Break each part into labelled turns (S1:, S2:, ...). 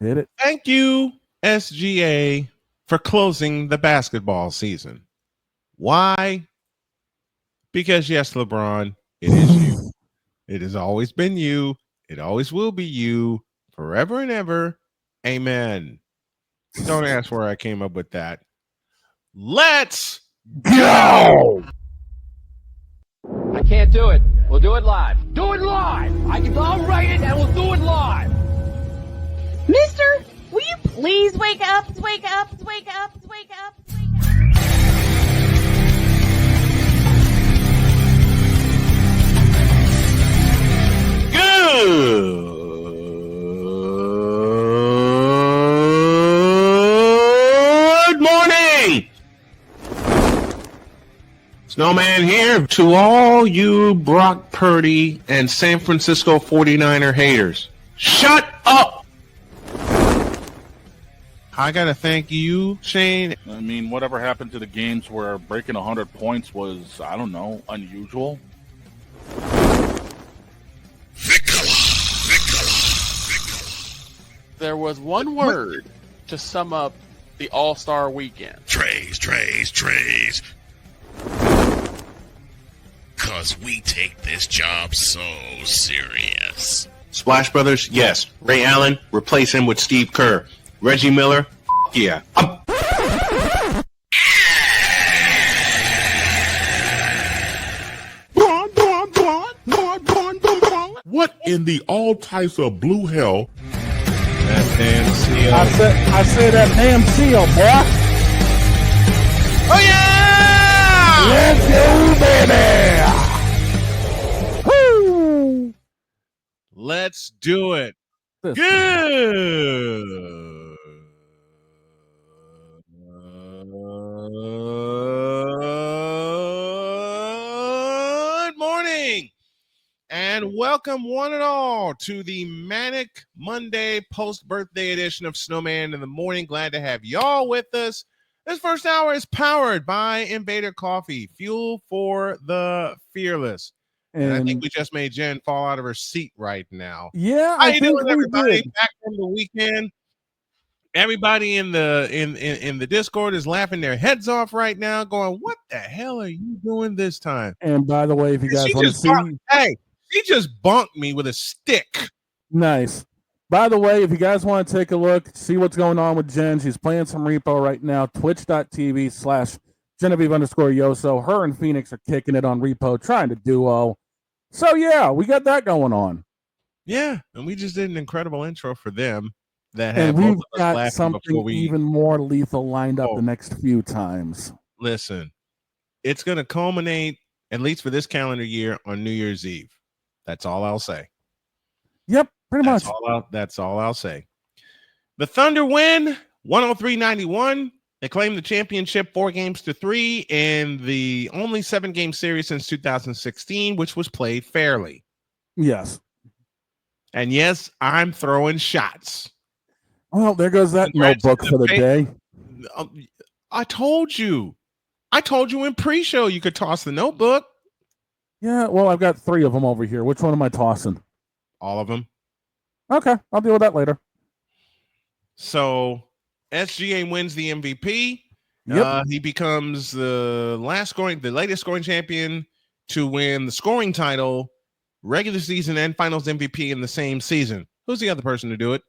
S1: Hit it.
S2: Thank you, SGA, for closing the basketball season. Why? Because yes, LeBron, it is you. It has always been you. It always will be you forever and ever. Amen. Don't ask where I came up with that. Let's go.
S3: I can't do it. We'll do it live. Do it live. I'll write it and we'll do it live.
S4: Mister, will you please wake up, wake up, wake up, wake up, wake up?
S2: Good morning. Snowman here to all you Brock Purdy and San Francisco 49er haters. Shut up. I got to thank you, Shane.
S5: I mean, whatever happened to the games where breaking 100 points was, I don't know, unusual?
S6: There was one word to sum up the All-Star weekend.
S7: Trays. Cause we take this job so serious.
S2: Splash Brothers, yes. Ray Allen, replace him with Steve Kerr. Reggie Miller, yeah.
S8: What in the all types of blue hell?
S2: That damn seal.
S1: I said that damn seal, boy.
S2: Oh yeah!
S1: Let's go, baby. Woo!
S2: Let's do it.
S1: This
S2: Good morning and welcome one and all to the Manic Monday post-birthday edition of Snowman in the Morning. Glad to have y'all with us. This first hour is powered by Invader Coffee, fuel for the fearless. And I think we just made Jen fall out of her seat right now.
S1: Yeah,
S2: How you doing, everybody?
S1: Did.
S2: Back from the weekend. Everybody in the Discord is laughing their heads off right now, going, "What the hell are you doing this time?"
S1: And by the way, if you guys want to see,
S2: she just bonked me with a stick.
S1: Nice. By the way, if you guys want to take a look, see what's going on with Jen, she's playing some repo right now. Twitch.tv/Genevieve_Yoso. Her and Phoenix are kicking it on repo, trying to duo. So yeah, we got that going on.
S2: Yeah, and we just did an incredible intro for them.
S1: And we've got something even more lethal lined up the next few times.
S2: Listen, it's going to culminate, at least for this calendar year, on New Year's Eve. That's all I'll say.
S1: Yep, pretty much.
S2: That's all I'll say. The Thunder win 103-91. They claimed the championship 4-3 in the only 7-game series since 2016, which was played fairly.
S1: Yes.
S2: And yes, I'm throwing shots.
S1: Well, there goes that notebook for the day.
S2: I told you in pre-show you could toss the notebook.
S1: Yeah, well, I've got 3 of them over here. Which one am I tossing?
S2: All of them.
S1: Okay, I'll deal with that later.
S2: So SGA wins the MVP.
S1: Yep.
S2: He becomes the latest scoring champion to win the scoring title, regular season and finals MVP in the same season. Who's the other person to do it?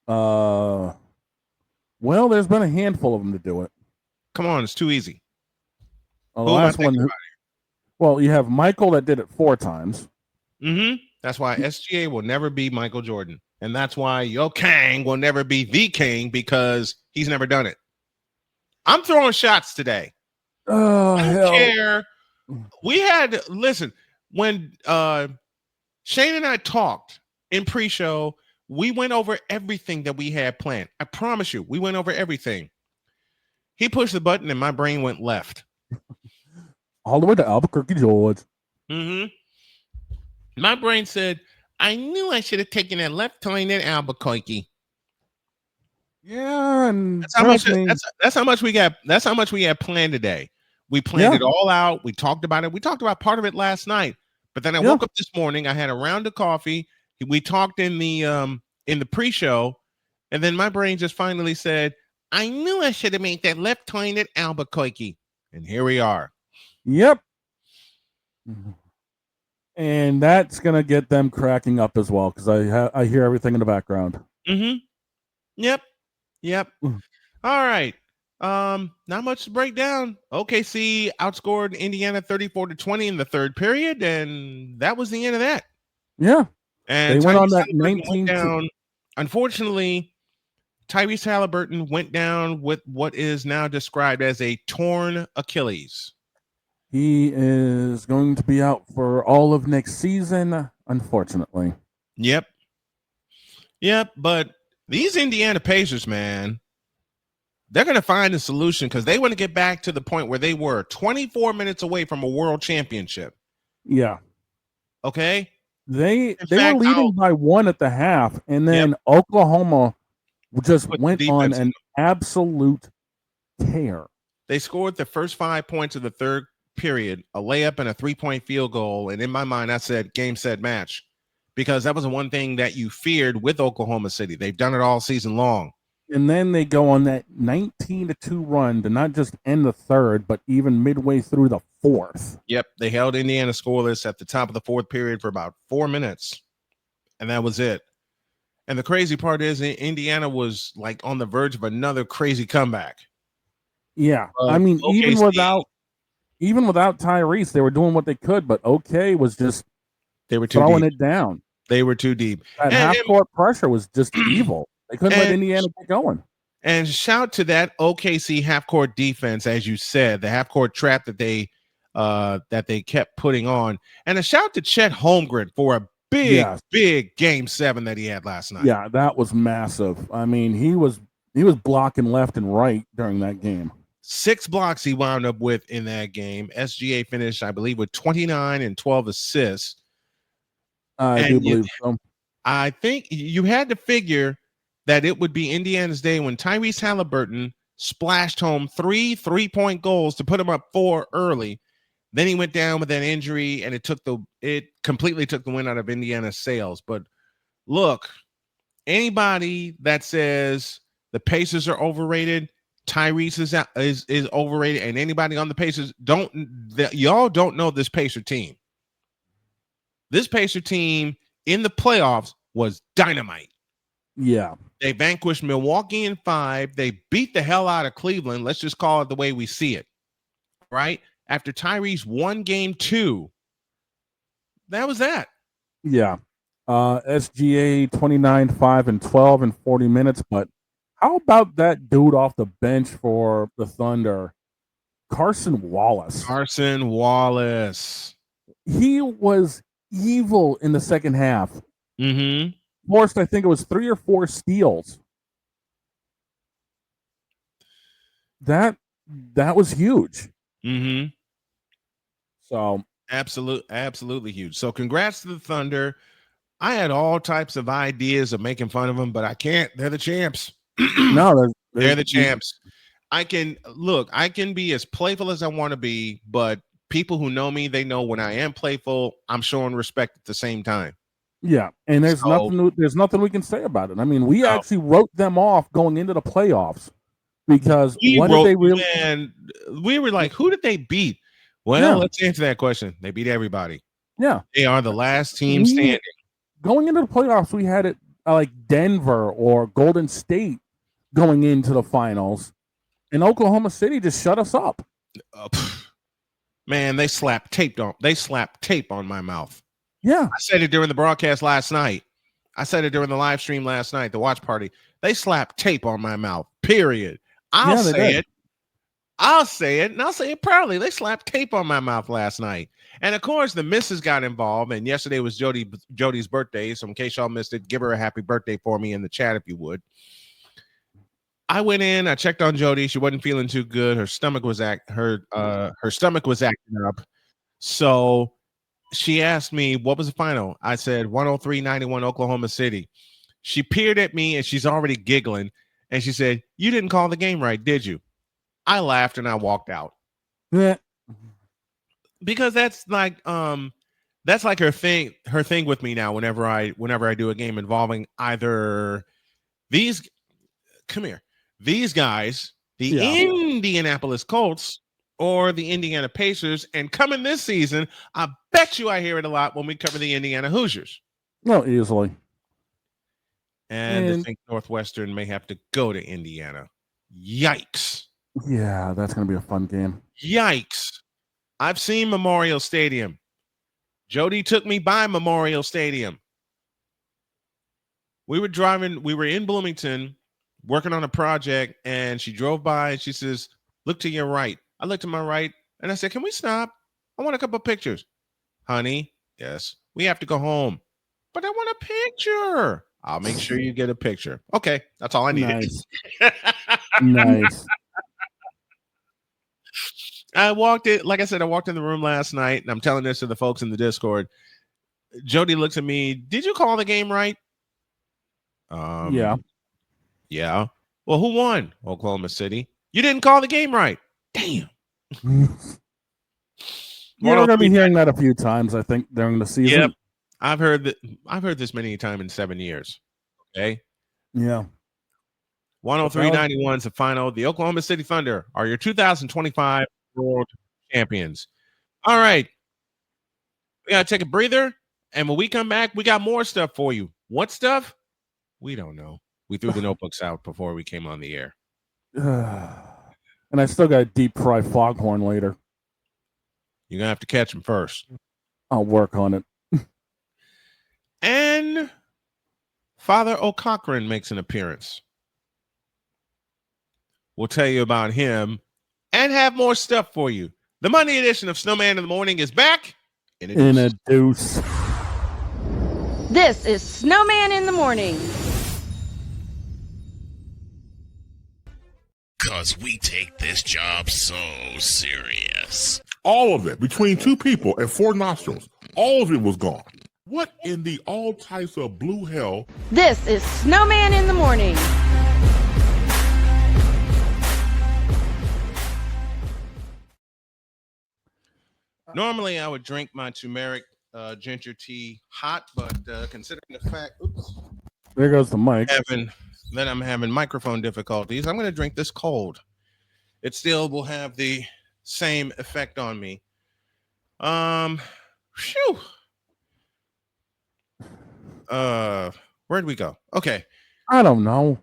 S1: Well, there's been a handful of them to do it.
S2: Come on, it's too easy.
S1: The last one. Well, you have Michael that did it 4 times.
S2: Mm-hmm. That's why SGA will never be Michael Jordan. And that's why Yo Kang will never be the king, because he's never done it. I'm throwing shots today.
S1: Oh,
S2: I don't care. Listen, when Shane and I talked in pre-show, we went over everything that we had planned. I promise you, we went over everything. He pushed the button and my brain went left.
S1: All the way to Albuquerque, Georgia.
S2: Mm-hmm. My brain said, I knew I should have taken that left turn at Albuquerque.
S1: Yeah, and
S2: that's how much we got. That's how much we had planned today. We planned it all out. We talked about it. We talked about part of it last night. But then I woke up this morning. I had a round of coffee. We talked in the in the pre-show, and then my brain just finally said, I knew I should have made that left turn at Albuquerque. And here we are.
S1: Yep. And that's going to get them cracking up as well, because I hear everything in the background.
S2: Mm-hmm. Yep. All right. Not much to break down. OKC outscored Indiana 34-20 in the third period, and that was the end of that.
S1: Yeah.
S2: And
S1: they went on
S2: Tyrese
S1: that
S2: Halliburton
S1: 19
S2: down. Unfortunately, Tyrese Halliburton went down with what is now described as a torn Achilles.
S1: He is going to be out for all of next season, unfortunately.
S2: Yep. But these Indiana Pacers, man, they're going to find a solution because they want to get back to the point where they were 24 minutes away from a world championship.
S1: Yeah.
S2: Okay.
S1: They were leading by 1 at the half, and then Oklahoma just went on an absolute tear.
S2: They scored the first 5 points of the third period, a layup and a 3-point field goal. And in my mind, I said game, set, match, because that was the one thing that you feared with Oklahoma City. They've done it all season long.
S1: And then they go on that 19-2 run to not just end the third, but even midway through the fourth.
S2: Yep. They held Indiana scoreless at the top of the fourth period for about 4 minutes. And that was it. And the crazy part is Indiana was like on the verge of another crazy comeback.
S1: Yeah. I mean,
S2: OKC,
S1: even without Tyrese, they were doing what they could, but OK was just throwing it down.
S2: They were too deep.
S1: That half-court pressure was just evil. They couldn't let Indiana get going.
S2: And shout to that OKC half-court defense, as you said, the half-court trap that they kept putting on. And a shout to Chet Holmgren for a big game 7 that he had last night.
S1: Yeah, that was massive. I mean, he was blocking left and right during that game.
S2: 6 blocks he wound up with in that game. SGA finished, I believe, with 29 and 12 assists.
S1: I do believe so.
S2: I think you had to figure that it would be Indiana's day when Tyrese Halliburton splashed home 3 3-point goals to put him up 4 early. Then he went down with that injury, and it completely took the wind out of Indiana's sails. But look, anybody that says the Pacers are overrated, Tyrese is overrated, and anybody on the Pacers y'all don't know this Pacer team. This Pacer team in the playoffs was dynamite.
S1: Yeah.
S2: They vanquished Milwaukee in 5. They beat the hell out of Cleveland. Let's just call it the way we see it. Right? After Tyrese won game 2, that was that.
S1: Yeah. SGA 29, 5, and 12 in 40 minutes. But how about that dude off the bench for the Thunder, Carson Wallace?
S2: Carson Wallace.
S1: He was evil in the second half.
S2: Mm-hmm.
S1: Forced, I think it was 3 or 4 steals. That was huge.
S2: Mm-hmm.
S1: So
S2: absolutely huge. So congrats to the Thunder. I had all types of ideas of making fun of them, but I can't. They're the champs.
S1: No,
S2: they're the champs. I can be as playful as I want to be, but people who know me, they know when I am playful, I'm showing respect at the same time.
S1: Yeah, and there's nothing we can say about it. I mean, we actually wrote them off going into the playoffs because we
S2: were like, who did they beat? Well, let's answer that question. They beat everybody.
S1: Yeah,
S2: they are the last team standing.
S1: Going into the playoffs, we had it like Denver or Golden State going into the finals, and Oklahoma City just shut us up.
S2: Man, they slapped tape on my mouth.
S1: Yeah.
S2: I said it during the broadcast last night. I said it during the live stream last night, the watch party. They slapped tape on my mouth, period. I'll say it, and I'll say it proudly. They slapped tape on my mouth last night. And, of course, the missus got involved, and yesterday was Jody's birthday, so in case y'all missed it, give her a happy birthday for me in the chat if you would. I went in, I checked on Jody. She wasn't feeling too good. Her stomach was acting up. So she asked me, what was the final? I said 103-91 Oklahoma City. She peered at me and she's already giggling. And she said, you didn't call the game right, did you? I laughed and I walked out.
S1: Yeah.
S2: Because that's like, That's like her thing with me now. Whenever I do a game involving either these guys, the Indianapolis Colts or the Indiana Pacers, and coming this season, I bet you I hear it a lot when we cover the Indiana Hoosiers.
S1: No, easily.
S2: And to think Northwestern may have to go to Indiana. Yikes.
S1: Yeah, that's going to be a fun game.
S2: Yikes. I've seen Memorial Stadium. Jody took me by Memorial Stadium. We were in Bloomington working on a project, and she drove by and she says, "Look to your right." I looked to my right and I said, "Can we stop? I want a couple of pictures." "Honey, yes, we have to go home." "But I want a picture." "I'll make sure you get a picture." Okay, that's all I needed.
S1: Nice. Nice.
S2: I walked in the room last night, and I'm telling this to the folks in the Discord. Jody looks at me. "Did you call the game right?"
S1: Yeah.
S2: Yeah. "Well, who won?" "Oklahoma City." "You didn't call the game right." Damn.
S1: You're going to be hearing that a few times, I think, during the season.
S2: Yep. I've heard this many times in 7 years. Okay.
S1: Yeah.
S2: 103-91 is the final. The Oklahoma City Thunder are your 2025 world champions. All right. We got to take a breather. And when we come back, we got more stuff for you. What stuff? We don't know. We threw the notebooks out before we came on the air.
S1: And I still got to deep fry foghorn later.
S2: You're going to have to catch them first.
S1: I'll work on it.
S2: And Father O'Cochran makes an appearance. We'll tell you about him and have more stuff for you. The Monday edition of Snowman in the Morning is back in a
S1: deuce.
S4: This is Snowman in the Morning.
S7: Cause we take this job so serious.
S8: All of it, between two people and 4 nostrils, all of it was gone. What in the all types of blue hell?
S4: This is Snowman in the Morning.
S2: Normally, I would drink my turmeric ginger tea hot, but considering the fact,
S1: There goes the mic.
S2: that I'm having microphone difficulties, I'm going to drink this cold. It still will have the same effect on me. Phew. Where'd we go? Okay.
S1: I don't know.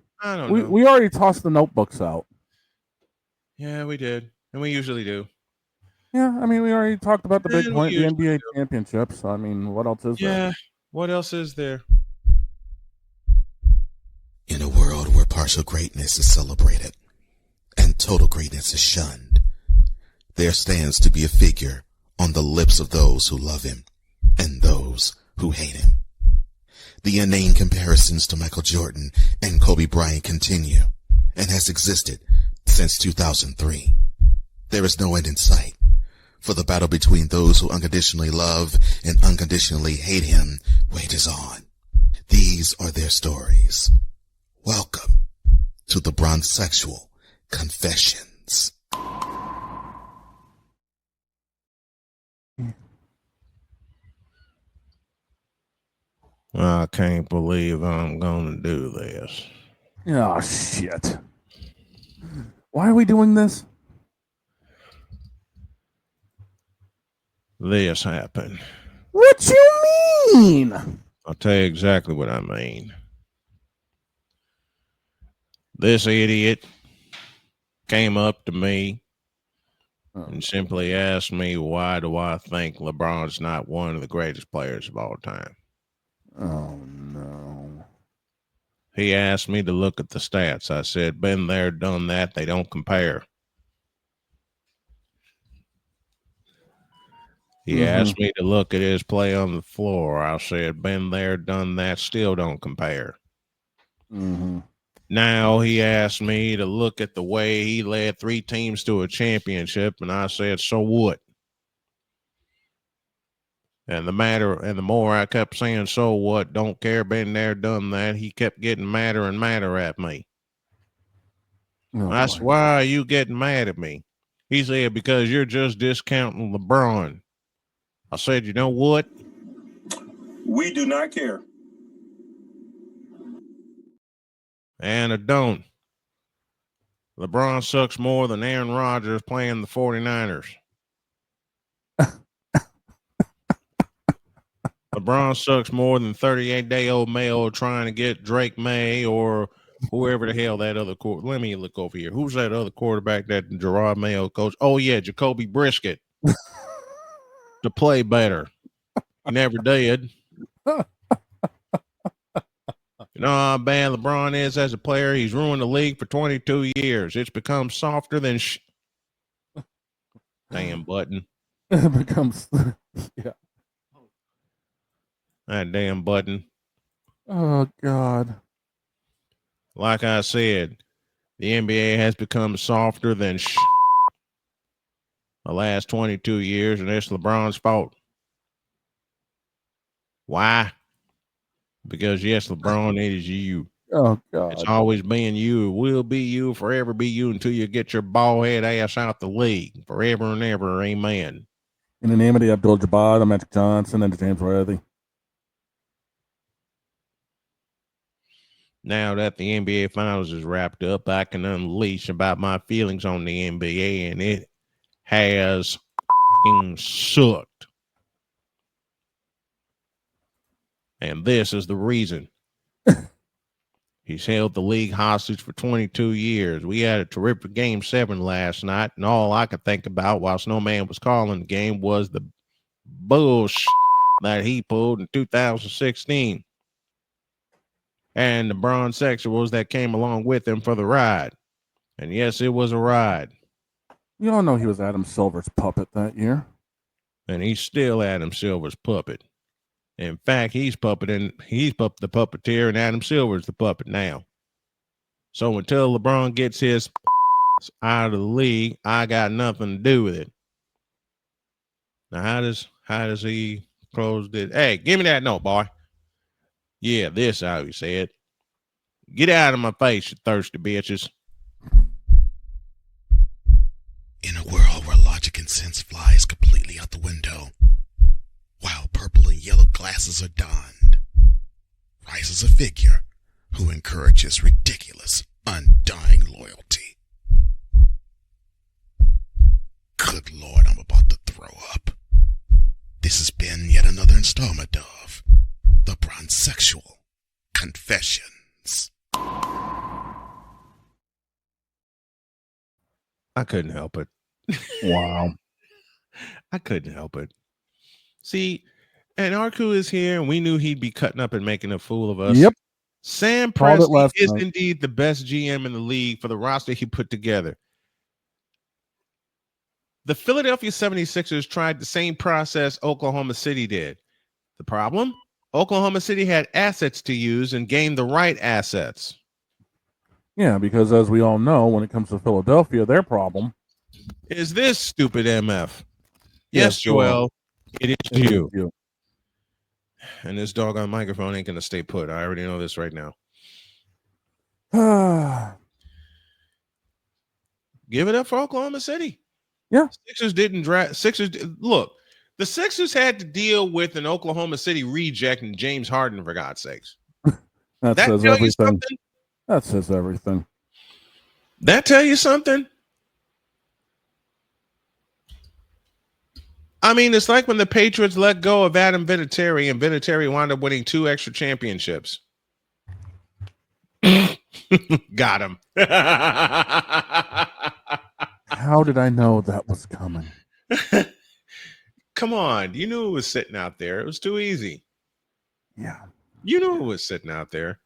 S1: We already tossed the notebooks out.
S2: Yeah, we did. And we usually do.
S1: Yeah, I mean, we already talked about the big point, the NBA championships. I mean, what else is there?
S2: Yeah, what else is there?
S9: In a world where partial greatness is celebrated and total greatness is shunned, there stands to be a figure on the lips of those who love him and those who hate him. The inane comparisons to Michael Jordan and Kobe Bryant continue and has existed since 2003. There is no end in sight, for the battle between those who unconditionally love and unconditionally hate him wages on. These are their stories. Welcome to the Bronsexual Confessions.
S2: I can't believe I'm going to do this.
S1: Oh, shit. Why are we doing this?
S2: This happened.
S1: What you mean?
S2: I'll tell you exactly what I mean. This idiot came up to me and simply asked me, why do I think LeBron's not one of the greatest players of all time?
S1: Oh, no.
S2: He asked me to look at the stats. I said, been there, done that. They don't compare. He asked me to look at his play on the floor. I said, been there, done that. Still don't compare. Now he asked me to look at the way he led 3 teams to a championship, and I said, so what? And the more I kept saying, so what, don't care, been there, done that, he kept getting madder and madder at me. I said, why are you getting mad at me? He said, because you're just discounting LeBron. I said, you know what?
S10: We do not care.
S2: And it don't. LeBron sucks more than Aaron Rodgers playing the 49ers. LeBron sucks more than 38-day-old male trying to get Drake May or whoever the hell that other let me look over here. Who's that other quarterback that Gerard Mayo coach? Oh, yeah, Jacoby Brisket. To play better. He never did. You know how bad LeBron is as a player? He's ruined the league for 22 years. It's become softer than damn button.
S1: It becomes, yeah.
S2: That damn button.
S1: Oh, God.
S2: Like I said, the NBA has become softer than the last 22 years, and it's LeBron's fault. Why? Because, yes, LeBron is you.
S1: Oh, God.
S2: It's always been you. It will be you, forever be you until you get your bald head ass out the league. Forever and ever. Amen.
S1: In the name of the Abdul-Jabbar, the Magic Johnson, and the James Worthy.
S2: Now that the NBA Finals is wrapped up, I can unleash about my feelings on the NBA, and it has sucked. And this is the reason. He's held the league hostage for 22 years. We had a terrific Game 7 last night, and all I could think about while Snowman was calling the game was the bullshit that he pulled in 2016. And the Bronsexuals that came along with him for the ride. And yes, it was a ride.
S1: You all know he was Adam Silver's puppet that year.
S2: And he's still Adam Silver's puppet. In fact, he's the puppeteer, and Adam Silver's the puppet now. So until LeBron gets his out of the league, I got nothing to do with it. Now, how does he close it? Hey, give me that note, boy. Yeah, this how he said. Get out of my face, you thirsty bitches.
S9: In a world where logic and sense flies completely out the window, while purple and yellow glasses are donned, rises a figure who encourages ridiculous, undying loyalty. Good Lord, I'm about to throw up. This has been yet another installment of the Bronsexual Confessions.
S2: I couldn't help it.
S1: Wow.
S2: I couldn't help it. See, and Arku is here, and we knew he'd be cutting up and making a fool of us.
S1: Yep.
S2: Sam
S1: Called it
S2: Presti
S1: last
S2: is
S1: night.
S2: indeed the best GM in the league for the roster he put together. The Philadelphia 76ers tried the same process Oklahoma City did. The problem? Oklahoma City had assets to use and gained the right assets.
S1: Yeah, because as we all know, when it comes to Philadelphia, their problem
S2: is this stupid MF. Yes, Joel, it is you. And this doggone microphone ain't going to stay put. I already know this right now. Give it up for Oklahoma City.
S1: Yeah.
S2: Sixers didn't draft. Look, the Sixers had to deal with an Oklahoma City reject and James Harden, for God's sakes.
S1: That says everything. That says everything.
S2: That tell you something? I mean, it's like when the Patriots let go of Adam Vinatieri and Vinatieri wound up winning 2 extra championships. Got him.
S1: How did I know that was coming?
S2: Come on. You knew it was sitting out there. It was too easy.
S1: Yeah.
S2: You knew it was sitting out there.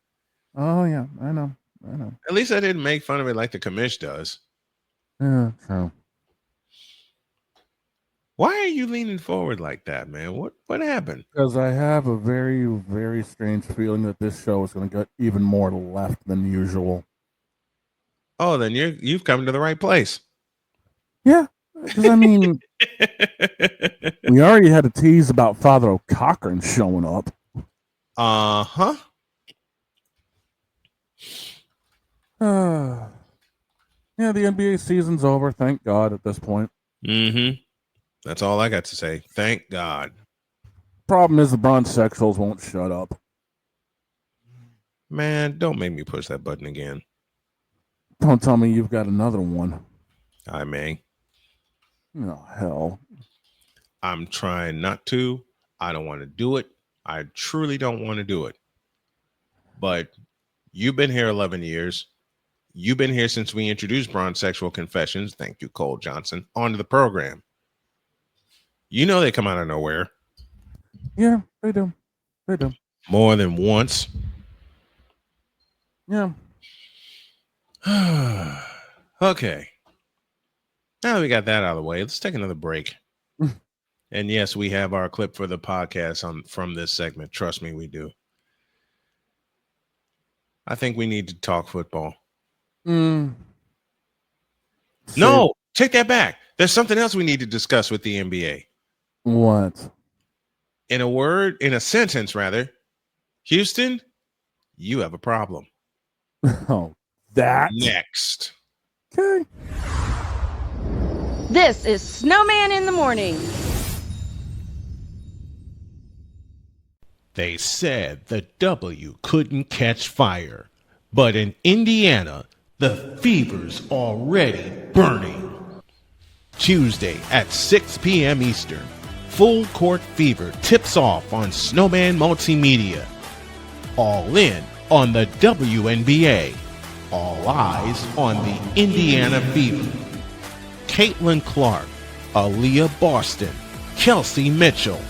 S1: Oh, yeah. I know.
S2: At least I didn't make fun of it like the commish does.
S1: Yeah, true.
S2: Why are you leaning forward like that, man? What happened?
S1: Because I have a very, very strange feeling that this show is going to get even more left than usual.
S2: Oh, then you've come to the right place.
S1: Yeah, because I mean, we already had a tease about Father O'Cochran showing up.
S2: Uh-huh.
S1: Yeah, the NBA season's over. Thank God at this point.
S2: Mm-hmm. That's all I got to say. Thank God.
S1: Problem is the Bronsexuals won't shut up.
S2: Man, don't make me push that button again.
S1: Don't tell me you've got another one.
S2: I may.
S1: Oh, hell.
S2: I'm trying not to. I don't want to do it. I truly don't want to do it. But you've been here 11 years. You've been here since we introduced Bronsexual Confessions. Thank you, Cole Johnson, onto the program. You know they come out of nowhere.
S1: Yeah, they do. They do.
S2: More than once.
S1: Yeah.
S2: Okay. Now that we got that out of the way, let's take another break. And yes, we have our clip for the podcast from this segment. Trust me, we do. I think we need to talk football.
S1: No,
S2: take that back. There's something else we need to discuss with the NBA.
S1: What?
S2: In a sentence, rather. Houston, you have a problem.
S1: Oh, that?
S2: Next.
S1: Okay.
S4: This is Snowman in the Morning.
S2: They said the W couldn't catch fire, but in Indiana, the fever's already burning. Tuesday at 6 p.m. Eastern, Full Court Fever tips off on Snowman Multimedia. All in on the WNBA. All eyes on the Indiana Fever. Caitlin Clark, Aaliyah Boston, Kelsey Mitchell.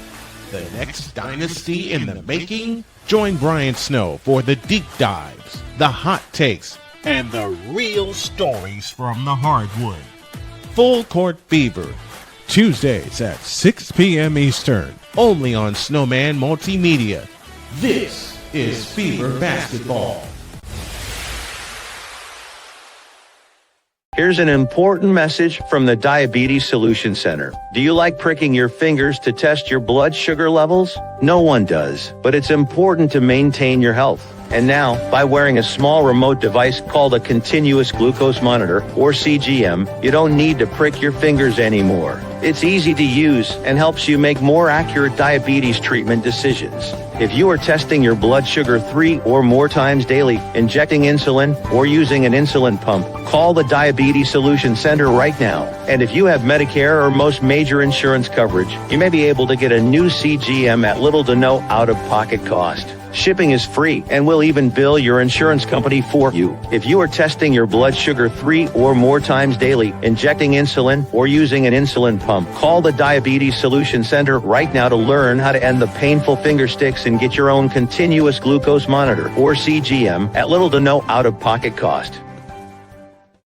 S2: The next dynasty in the making? Join Brian Snow for the deep dives, the hot takes, and the real stories from the hardwood. Full Court Fever, Tuesdays at 6 p.m. Eastern, only on Snowman Multimedia. This is Fever Basketball.
S10: Here's an important message from the Diabetes Solution Center. Do you like pricking your fingers to test your blood sugar levels? No one does, but it's important to maintain your health. And now, by wearing a small remote device called a continuous glucose monitor, or CGM, you don't need to prick your fingers anymore. It's easy to use and helps you make more accurate diabetes treatment decisions. If you are testing your blood sugar 3 or more times daily, injecting insulin, or using an insulin pump, call the Diabetes Solution Center right now. And if you have Medicare or most major insurance coverage, you may be able to get a new CGM at little to no out-of-pocket cost. Shipping is free and will even bill your insurance company for you. If you are testing your blood sugar 3 or more times daily, injecting insulin, or using an insulin pump, call the Diabetes Solution Center right now to learn how to end the painful finger sticks and get your own continuous glucose monitor, or CGM, at little to no out-of-pocket cost.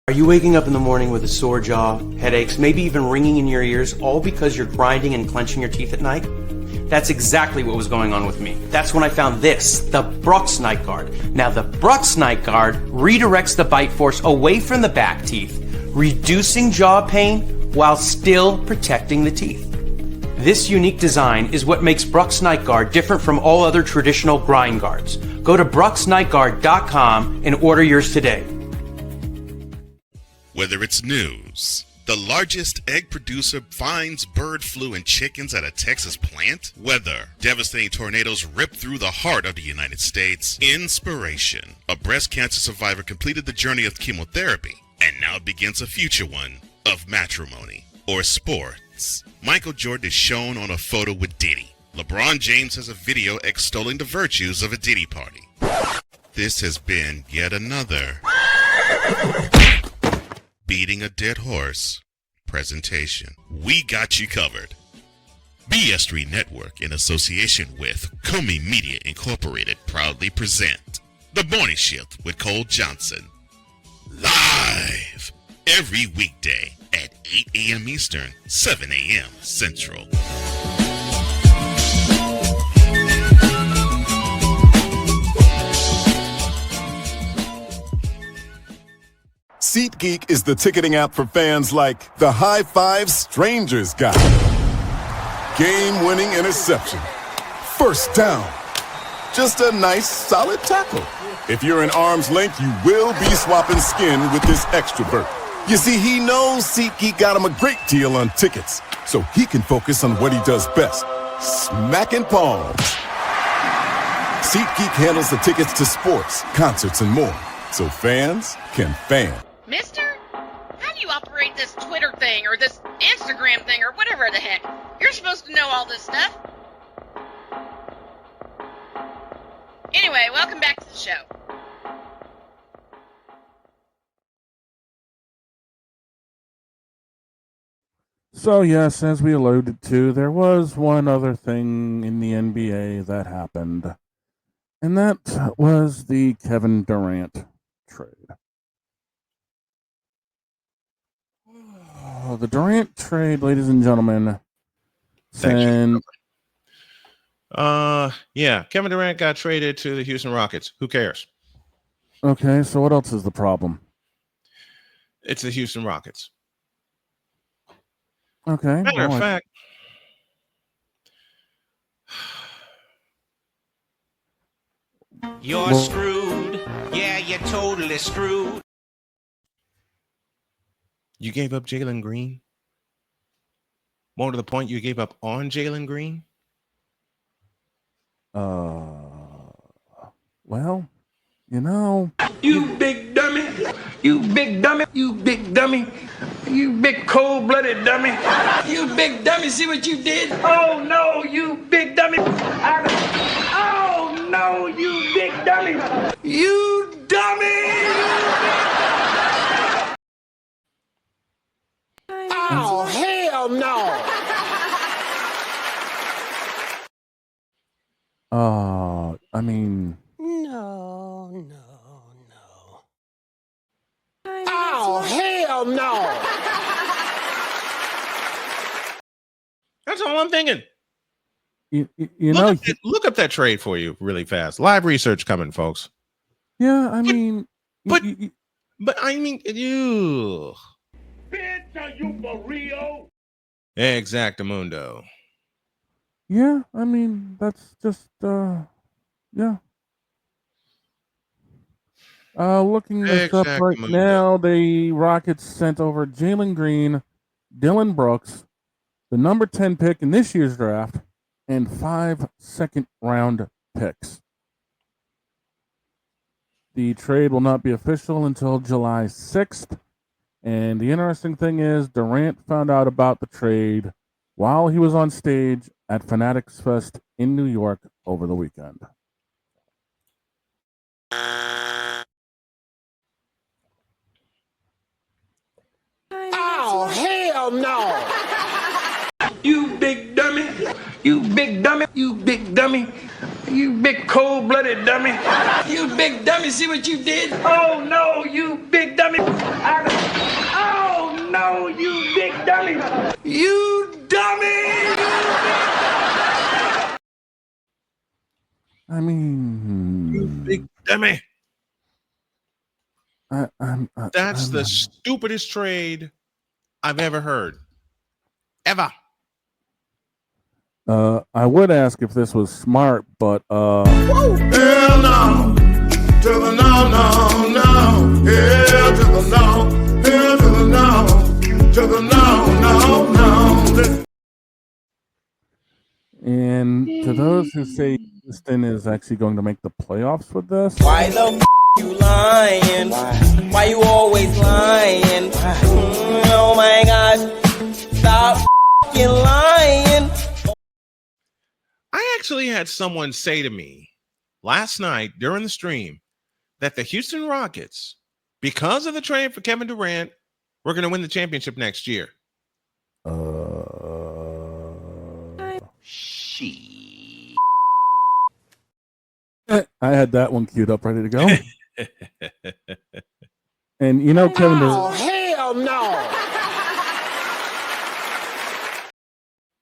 S11: Are you waking up in the morning with a sore jaw, headaches, maybe even ringing in your ears, all because you're grinding and clenching your teeth at night? That's exactly what was going on with me. That's when I found this, the Brux Night Guard. Now, the Brux Night Guard redirects the bite force away from the back teeth, reducing jaw pain while still protecting the teeth. This unique design is what makes Brux Night Guard different from all other traditional grind guards. Go to BruxNightGuard.com and order yours today.
S7: Whether it's news, the largest egg producer finds bird flu in chickens at a Texas plant, weather, devastating tornadoes rip through the heart of the United States, inspiration, a breast cancer survivor completed the journey of chemotherapy and now begins a future one of matrimony, or sports. Michael Jordan is shown on a photo with Diddy. LeBron James has a video extolling the virtues of a Diddy party. This has been yet another beating a dead horse presentation. We got you covered. BS3 Network, in association with Comey Media Incorporated, proudly present The Morning Shift with Cole Johnson. Live every weekday at 8 a.m. Eastern, 7 a.m. Central.
S12: SeatGeek is the ticketing app for fans like the High Five Strangers guy. Game-winning interception. First down. Just a nice, solid tackle. If you're in arm's length, you will be swapping skin with this extrovert. You see, he knows SeatGeek got him a great deal on tickets, so he can focus on what he does best, smacking palms. SeatGeek handles the tickets to sports, concerts, and more, so fans can fan.
S4: Mister, how do you operate this Twitter thing or this Instagram thing or whatever the heck? You're supposed to know all this stuff. Anyway, welcome back to the show.
S1: So, yes, as we alluded to, there was one other thing in the NBA that happened, and that was the Kevin Durant trade. The Durant trade, ladies and gentlemen,
S2: Yeah, Kevin Durant got traded to the Houston Rockets. Who cares?
S1: Okay, so what else is the problem?
S2: It's the Houston Rockets.
S1: Okay.
S2: Matter of fact,
S13: you're screwed. Yeah, you're totally screwed.
S2: You gave up Jalen Green? More to the point, you gave up on Jalen Green?
S1: Well, you know.
S13: You big dummy. You big dummy. You big dummy. You big cold-blooded dummy. You big dummy. See what you did? Oh, no, you big dummy. Oh, no, you big dummy. You dummy.
S14: Oh, hell no.
S1: I mean.
S14: No. Oh, hell no.
S2: That's all I'm thinking.
S1: You know,
S2: look up that trade for you really fast. Live research coming, folks.
S1: Yeah, I mean,
S2: but I mean, you.
S14: Bitch, are you for real?
S2: Exactamundo.
S1: Yeah, I mean, that's just, yeah. Looking this up right now, the Rockets sent over Jalen Green, Dylan Brooks, the number 10 pick in this year's draft, and 5 second-round picks. The trade will not be official until July 6th. And the interesting thing is, Durant found out about the trade while he was on stage at Fanatics Fest in New York over the weekend.
S14: Oh, hell no.
S13: You big dummy. You big dummy. You big dummy. You big cold-blooded dummy. You big dummy. See what you did? Oh, no, you big dummy. Oh, no, you big dummy. You dummy.
S1: I mean,
S2: you big dummy. That's the stupidest trade I've ever heard. Ever.
S1: I would ask if this was smart, but
S14: Hell no. To the no. Hell to the no. Hell to the no. To the no.
S1: And to those who say Houston is actually going to make the playoffs with this,
S15: why the you lying? Why you always lying? Oh my gosh, stop lying.
S2: I actually had someone say to me last night during the stream that the Houston Rockets, because of the trade for Kevin Durant, we're going to win the championship next year.
S1: I had that one queued up, ready to go. And you know, Kevin
S14: Oh,
S1: Durant.
S14: hell no.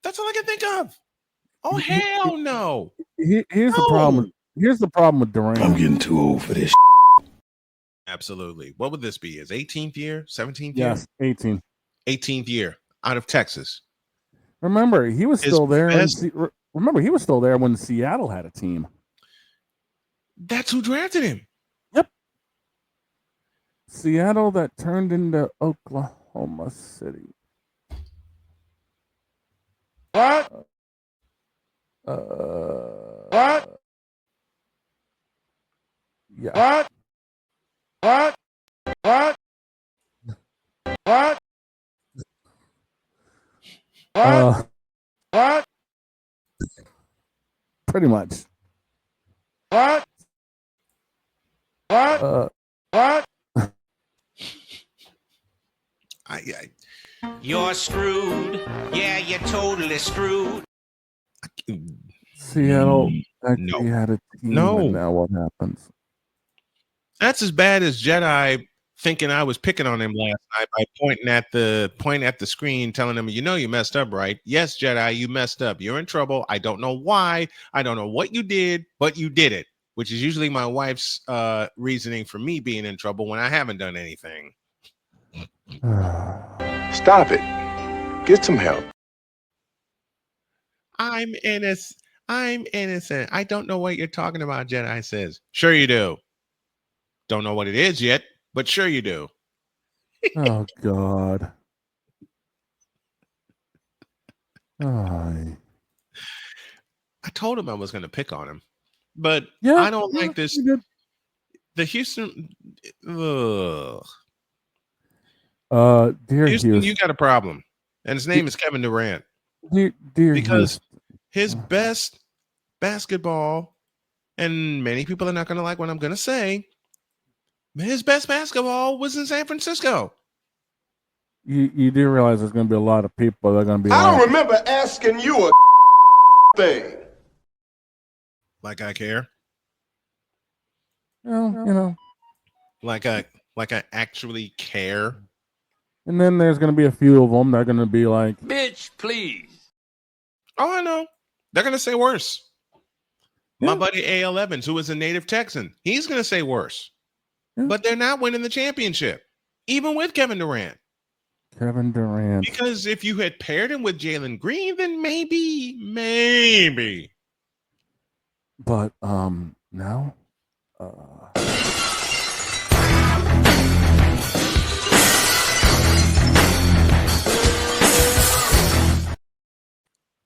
S2: That's all I can think of. Oh, hell no.
S1: Here's the problem. Here's the problem with Durant.
S16: I'm getting too old for this.
S2: Absolutely. What would this be? His 18th year? 17th year?
S1: Yes, 18.
S2: 18th year out of Texas.
S1: Remember, he was
S2: His
S1: still there.
S2: best-
S1: Remember, he was still there when Seattle had a team.
S2: That's who drafted him.
S1: Yep. Seattle that turned into Oklahoma City.
S14: What?
S1: What? Yeah.
S14: What? What? What? What? What?
S1: Pretty much.
S14: What? What? What?
S16: You're screwed. Yeah, you're totally screwed.
S1: Seattle actually
S2: No.
S1: had a team,
S2: No.
S1: and now what happens?
S2: That's as bad as Jedi thinking I was picking on him last night by pointing at the screen, telling him, you messed up, right? Yes, Jedi, you messed up. You're in trouble. I don't know why. I don't know what you did, but you did it, which is usually my wife's reasoning for me being in trouble when I haven't done anything.
S17: Stop it. Get some help.
S2: I'm innocent. I'm innocent. I don't know what you're talking about, Jedi says. Sure you do. Don't know what it is yet, but sure you do.
S1: Oh, God.
S2: I told him I was going to pick on him, but
S1: Yeah,
S2: I don't like this.
S1: you did.
S2: The Houston,
S1: Dear
S2: Houston, you
S1: Houston.
S2: got a problem, and his name is Kevin Durant.
S1: Dear
S2: Because
S1: Houston.
S2: his best basketball, and many people are not going to like what I'm going to say, his best basketball was in San Francisco.
S1: You do realize there's going to be a lot of people that are going to be
S17: I
S1: like,
S17: don't remember asking you a thing.
S2: Like I care.
S1: well,
S2: Like I actually care.
S1: And then there's going to be a few of them that are going to be like,
S13: Bitch, please.
S2: Oh, I know. They're going to say worse. My buddy A.L. Evans, who is a native Texan, he's going to say worse. But they're not winning the championship, even with Kevin Durant.
S1: Kevin Durant.
S2: Because if you had paired him with Jalen Green, then maybe.
S1: But now,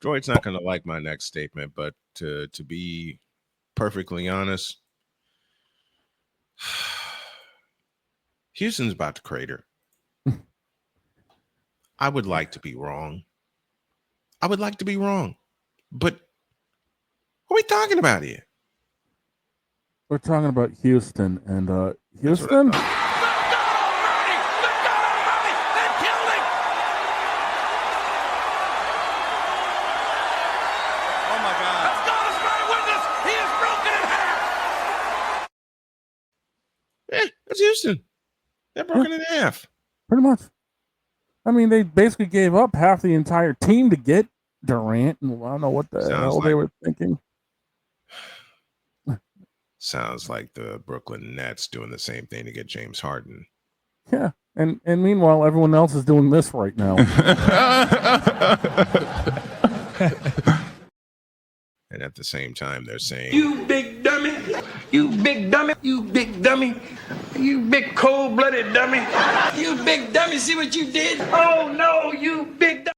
S2: Droid's not going to like my next statement, but to be perfectly honest, Houston's about to crater. I would like to be wrong. But what are we talking about here?
S1: we're talking about Houston, and Houston.
S2: That's Houston. They're broken in half.
S1: Pretty much. I mean, they basically gave up half the entire team to get Durant, and I don't know what the hell they were thinking.
S2: Sounds like the Brooklyn Nets doing the same thing to get James Harden.
S1: Yeah, and meanwhile, everyone else is doing this right now.
S2: And at the same time, they're saying,
S13: You big dummy. You big dummy. You big dummy. You big cold-blooded dummy. You big dummy. See what you did? Oh, no, you big dummy.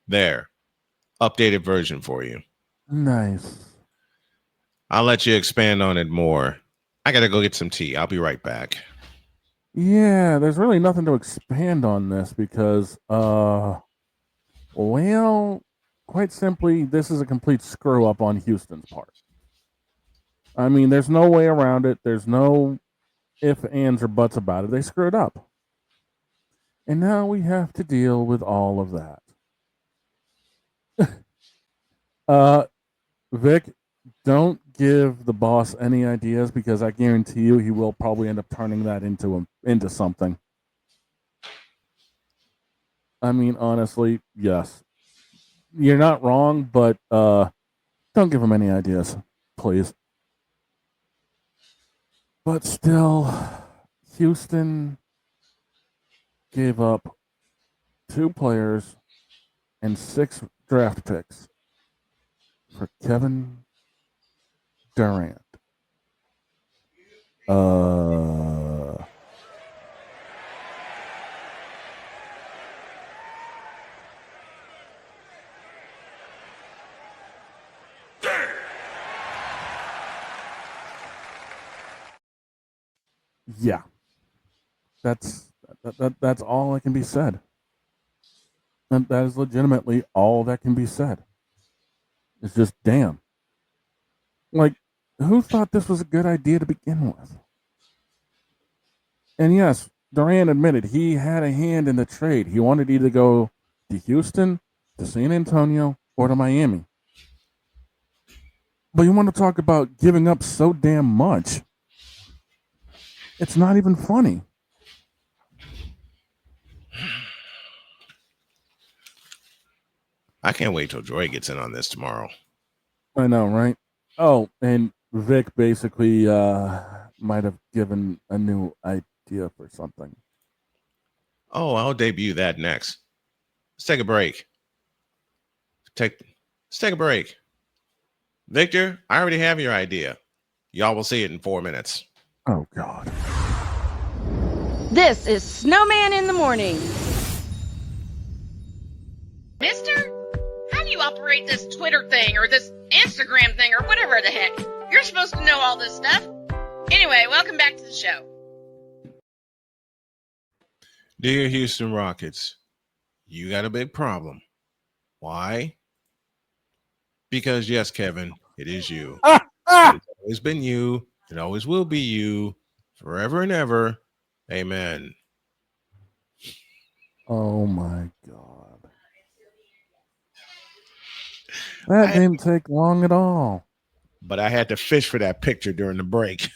S2: there, updated version for you.
S1: Nice.
S2: I'll let you expand on it more. I got to go get some tea. I'll be right back.
S1: Yeah, there's really nothing to expand on this because, well, quite simply, this is a complete screw up on Houston's part. I mean, there's no way around it. There's no ifs, ands, or buts about it. They screwed up. And now we have to deal with all of that. Vic, don't give the boss any ideas because I guarantee you he will probably end up turning that into something. I mean, honestly, yes. You're not wrong, but don't give him any ideas, please. But still, Houston gave up 2 players and 6 draft picks for Kevin Durant. Yeah, that's all that can be said. And that is legitimately all that can be said. It's just damn. Like, who thought this was a good idea to begin with? And yes, Durant admitted he had a hand in the trade. He wanted either go to Houston, to San Antonio, or to Miami. But you want to talk about giving up so damn much? It's not even funny.
S2: I can't wait till Joy gets in on this tomorrow.
S1: I know, right? Oh, and Vic basically might have given a new idea for something.
S2: Oh, I'll debut that next. Let's take a break. Let's take a break. Victor, I already have your idea. Y'all will see it in 4 minutes.
S1: Oh, God.
S18: This is Snowman in the Morning.
S4: Mister, how do you operate this Twitter thing or this Instagram thing or whatever the heck? You're supposed to know all this stuff. Anyway, welcome back to the show.
S2: Dear Houston Rockets, you got a big problem. Why? Because, yes, Kevin, it is you. It's always been you. It always will be you. Forever and ever. Amen.
S1: Oh, my God. That didn't take long at all.
S2: But I had to fish for that picture during the break.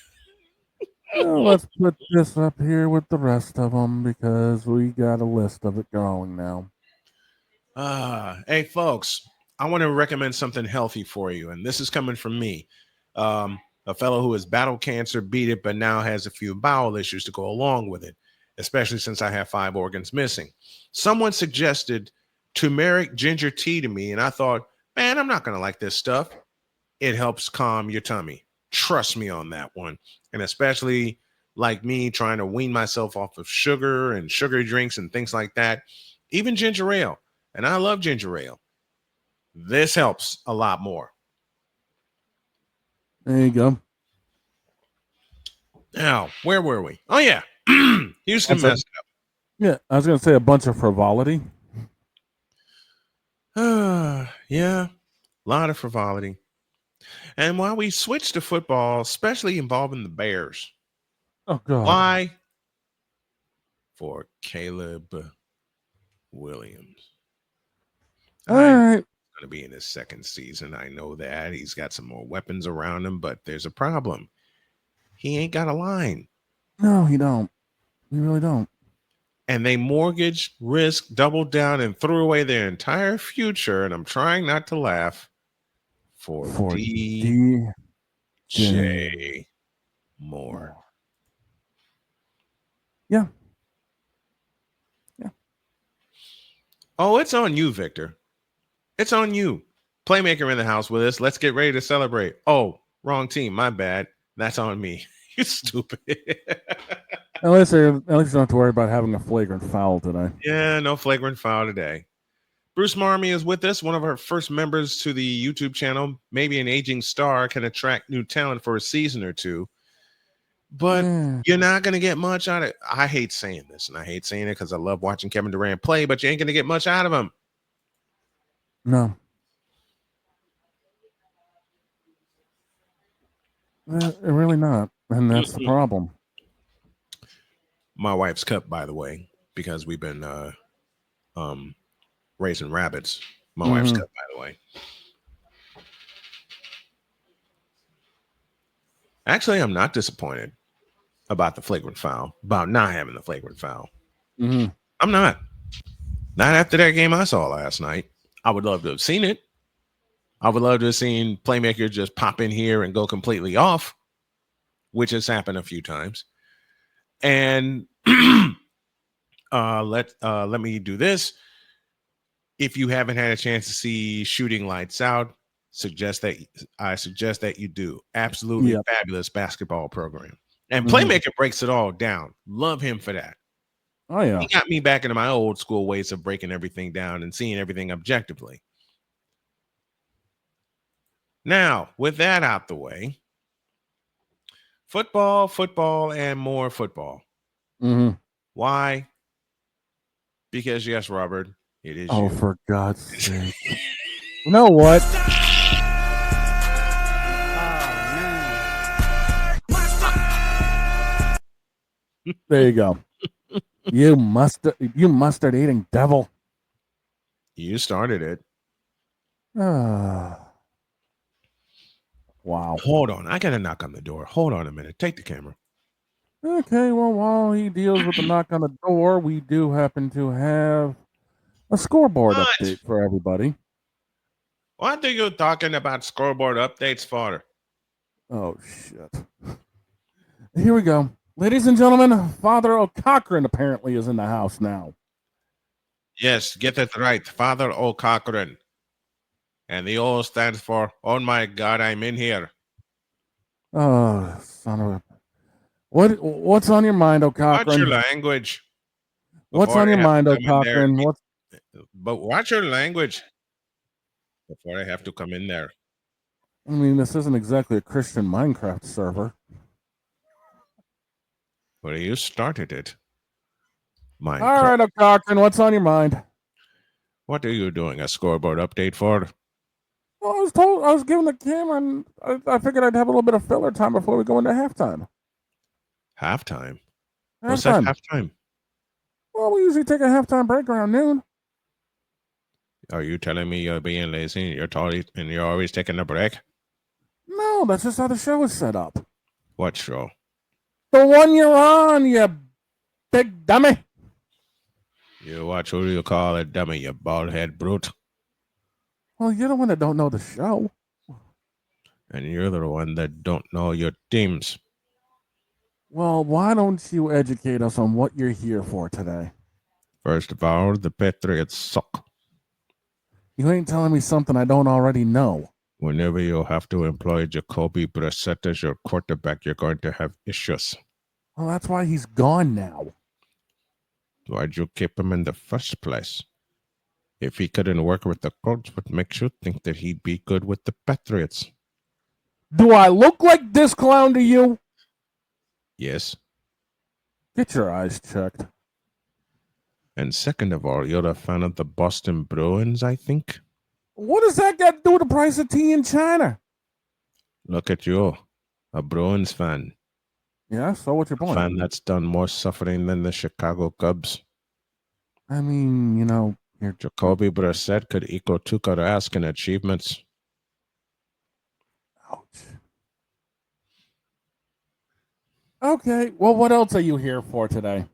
S1: Well, let's put this up here with the rest of them because we got a list of it going now.
S2: Hey, folks, I want to recommend something healthy for you. And this is coming from me, a fellow who has battled cancer, beat it, but now has a few bowel issues to go along with it, especially since I have 5 organs missing. Someone suggested turmeric ginger tea to me, and I thought, man, I'm not going to like this stuff. It helps calm your tummy. Trust me on that one. And especially like me trying to wean myself off of sugar and sugary drinks and things like that, even ginger ale. And I love ginger ale. This helps a lot more.
S1: There you go.
S2: Now, where were we? Oh, yeah. Houston messed up.
S1: Yeah, I was going to say a bunch of frivolity.
S2: Yeah, a lot of frivolity. And while we switched to football, especially involving the Bears.
S1: Oh, God.
S2: Why? For Caleb Williams.
S1: All right.
S2: Going to be in his second season. I know that. He's got some more weapons around him, but there's a problem. He ain't got a line.
S1: No, he don't. He really don't.
S2: And they mortgaged, risked, doubled down, and threw away their entire future. And I'm trying not to laugh for DJ Moore.
S1: Yeah.
S2: Oh, it's on you, Victor. It's on you. Playmaker in the house with us. Let's get ready to celebrate. Oh, wrong team. My bad. That's on me. You stupid.
S1: At least you don't have to worry about having a flagrant foul today.
S2: Yeah, no flagrant foul today. Bruce Marmy is with us, one of our first members to the YouTube channel. Maybe an aging star can attract new talent for a season or two. But you're not going to get much out of it. I hate saying this, and I hate saying it because I love watching Kevin Durant play, but you ain't going to get much out of him.
S1: No. Really not. And that's the problem.
S2: My wife's cup, by the way, because we've been raising rabbits. My wife's cup, by the way. Actually, I'm not disappointed about the flagrant foul, about not having the flagrant foul. I'm not. Not after that game I saw last night. I would love to have seen it. I would love to have seen Playmaker just pop in here and go completely off, which has happened a few times. And let me do this. If you haven't had a chance to see Shooting Lights Out, I suggest that you do. Absolutely fabulous basketball program. And Playmaker breaks it all down. Love him for that.
S1: Oh, yeah.
S2: He got me back into my old school ways of breaking everything down and seeing everything objectively. Now, with that out the way, Football, football, and more football.
S1: Mm-hmm.
S2: Why? Because yes, Robert, it is
S1: Oh,
S2: you.
S1: for God's sake! You know what? There you go. You mustard eating devil.
S2: You started it.
S1: Wow.
S2: Hold on. I got to knock on the door. Hold on a minute. Take the camera.
S1: Okay, well, while he deals with the knock on the door, we do happen to have a scoreboard update for everybody.
S2: What are you talking about scoreboard updates for?
S1: Oh, shit. Here we go. Ladies and gentlemen, Father O'Cochran apparently is in the house now.
S2: Yes, get it right. Father O'Cochran. And the O stands for, oh my God, I'm in here.
S1: Oh, son of a... What's on your mind, O'Cochran?
S2: Watch your language.
S1: What's on your mind, O'Cochran?
S2: But watch your language before I have to come in there.
S1: I mean, this isn't exactly a Christian Minecraft server.
S2: Well, you started it. Minecraft.
S1: All right, O'Cochran, what's on your mind?
S2: What are you doing a scoreboard update for?
S1: Well, I was given the camera, and I figured I'd have a little bit of filler time before we go into halftime.
S2: Halftime? What's that halftime?
S1: Well, we usually take a halftime break around noon.
S2: Are you telling me you're being lazy and you're always taking a break?
S1: No, that's just how the show is set up.
S2: What show?
S1: The one you're on, you big dummy.
S2: You watch who you call a dummy, you bald head brute.
S1: Well, you're the one that don't know the show.
S2: And you're the one that don't know your teams.
S1: Well, why don't you educate us on what you're here for today?
S2: First of all, the Patriots suck.
S1: You ain't telling me something I don't already know.
S2: Whenever you have to employ Jacoby Brissett as your quarterback, you're going to have issues.
S1: Well, that's why he's gone now.
S2: Why'd you keep him in the first place? If he couldn't work with the Colts, what makes you think that he'd be good with the Patriots?
S1: Do I look like this clown to you?
S2: Yes.
S1: Get your eyes checked.
S2: And second of all, you're a fan of the Boston Bruins, I think?
S1: What does that got to do with the price of tea in China?
S2: Look at you, a Bruins fan.
S1: Yeah, so what's your point?
S2: A fan that's done more suffering than the Chicago Cubs.
S1: I mean, you know...
S2: Jacoby Brissett could equal Tuukka Rask in achievements.
S1: Ouch. Okay, well, what else are you here for today?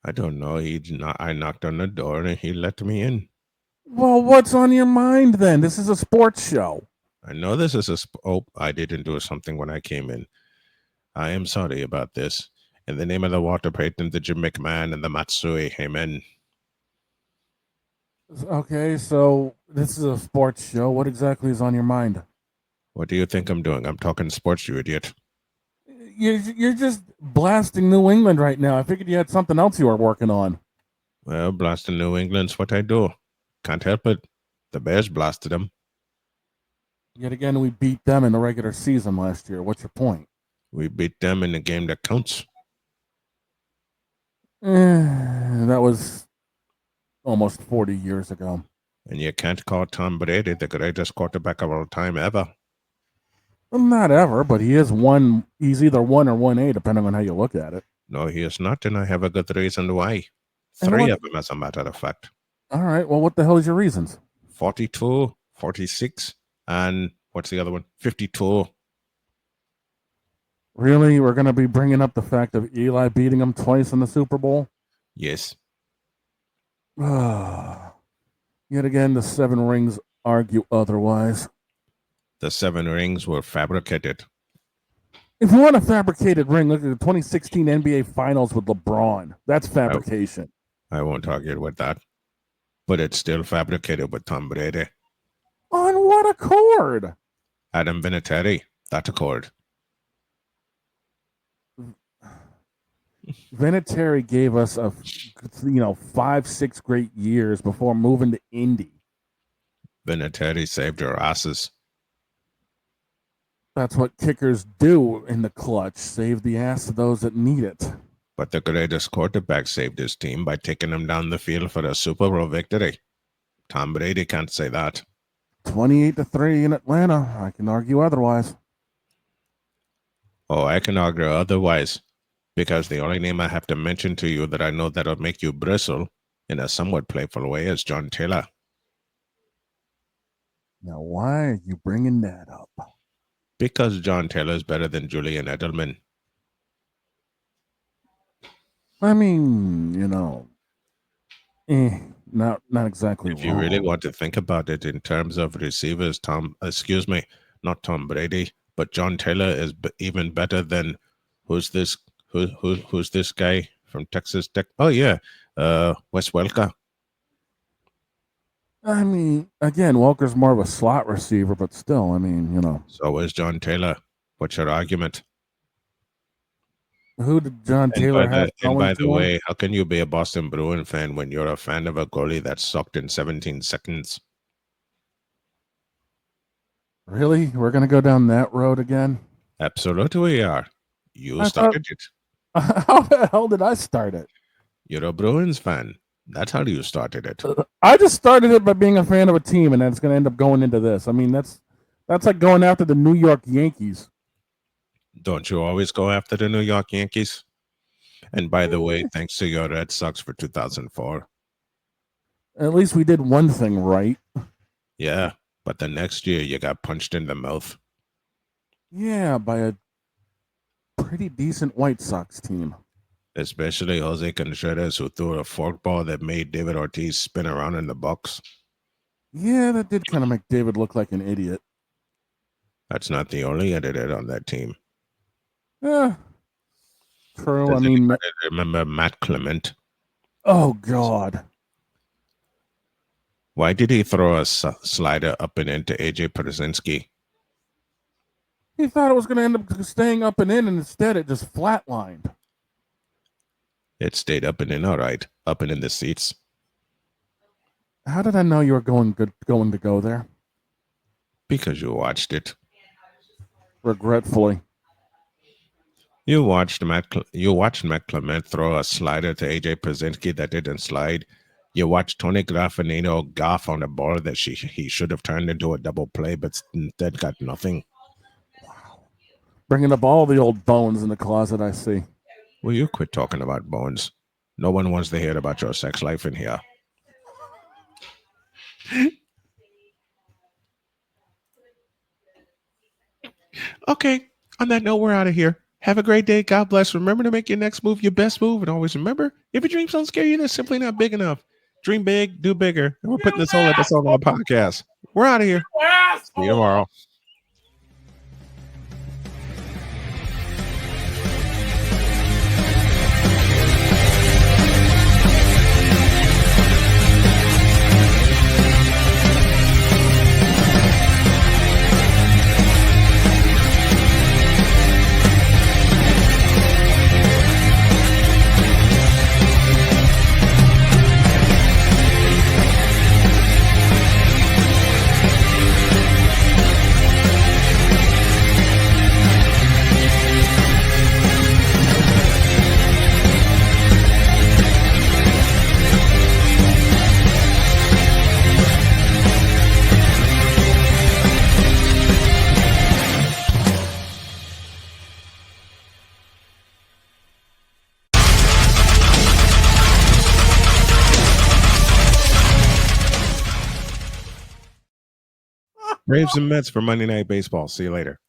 S2: I don't know. I knocked on the door and he let me in.
S1: Well, what's on your mind then? This is a sports show.
S2: I know this is I didn't do something when I came in. I am sorry about this. In the name of the water patron, the Jim McMahon, and the Matsui, amen.
S1: Okay, so this is a sports show. What exactly is on your mind?
S2: What do you think I'm doing? I'm talking sports, you idiot.
S1: You're just blasting New England right now. I figured you had something else you were working on.
S2: Well, blasting New England's what I do. Can't help it. The Bears blasted them.
S1: Yet again, we beat them in the regular season last year. What's your point?
S2: We beat them in the game that counts.
S1: That was almost 40 years ago.
S2: And you can't call Tom Brady the greatest quarterback of all time ever.
S1: Well, not ever, but he is one. He's either 1 or 1A, depending on how you look at it.
S2: No, he is not, and I have a good reason why. Three of them, as a matter of fact.
S1: All right, well, what the hell is your reasons?
S2: 42, 46, and what's the other one? 52.
S1: Really? We're going to be bringing up the fact of Eli beating him twice in the Super Bowl?
S2: Yes.
S1: Yet again, the 7 rings argue otherwise.
S2: The 7 rings were fabricated.
S1: If you want a fabricated ring, look at the 2016 NBA Finals with LeBron. That's fabrication.
S2: I won't argue with that. But it's still fabricated with Tom Brady.
S1: On what accord?
S2: Adam Vinatieri, that accord.
S1: Vinatieri gave us 5-6 great years before moving to Indy.
S2: Vinatieri saved your asses.
S1: That's what kickers do in the clutch, save the ass of those that need it.
S2: But the greatest quarterback saved his team by taking them down the field for a Super Bowl victory. Tom Brady can't say that.
S1: 28-3 in Atlanta. I can argue otherwise.
S2: Oh, I can argue otherwise, because the only name I have to mention to you that I know that'll make you bristle in a somewhat playful way is John Taylor.
S1: Now, why are you bringing that up?
S2: Because John Taylor is better than Julian Edelman.
S1: I mean, not exactly.
S2: If you really want to think about it in terms of receivers, not Tom Brady, but John Taylor is even better than who's this guy from Texas Tech? Oh yeah, Wes Welker.
S1: I mean, again, Welker's more of a slot receiver, but still, I mean,
S2: So is John Taylor. What's your argument?
S1: Who did John Taylor have?
S2: And by the way, how can you be a Boston Bruin fan when you're a fan of a goalie that sucked in 17 seconds?
S1: Really? We're going to go down that road again?
S2: Absolutely we are. You started it.
S1: How the hell did I start it?
S2: You're a Bruins fan. That's how you started it.
S1: I just started it by being a fan of a team, and then it's going to end up going into this. I mean, that's like going after the New York Yankees.
S2: Don't you always go after the New York Yankees? And by the way, thanks to your Red Sox for 2004.
S1: At least we did one thing right.
S2: Yeah, but the next year you got punched in the mouth.
S1: Yeah, by a pretty decent White Sox team.
S2: Especially Jose Contreras, who threw a forkball that made David Ortiz spin around in the box.
S1: Yeah, that did kind of make David look like an idiot.
S2: That's not the only idiot on that team.
S1: Yeah, true.
S2: Does
S1: I mean,
S2: anybody remember Matt Clement?
S1: Oh God!
S2: Why did he throw a slider up and into AJ Przinsky?
S1: He thought it was going to end up staying up and in, and instead it just flatlined.
S2: It stayed up and in, all right, up and in the seats.
S1: How did I know you were going to go there?
S2: Because you watched it.
S1: Regretfully.
S2: You watched Matt Clement throw a slider to AJ Przinsky that didn't slide. You watched Tony Graffinino golf on a ball that he should have turned into a double play, but instead got nothing.
S1: Wow. Bringing up all the old bones in the closet, I see.
S2: Will you quit talking about bones? No one wants to hear about your sex life in here. Okay, on that note, we're out of here. Have a great day. God bless. Remember to make your next move your best move. And always remember, if your dreams don't scare you, they're simply not big enough. Dream big, do bigger. And we're putting this whole episode on the podcast. We're out of here. See you tomorrow. Braves and Mets for Monday Night Baseball. See you later.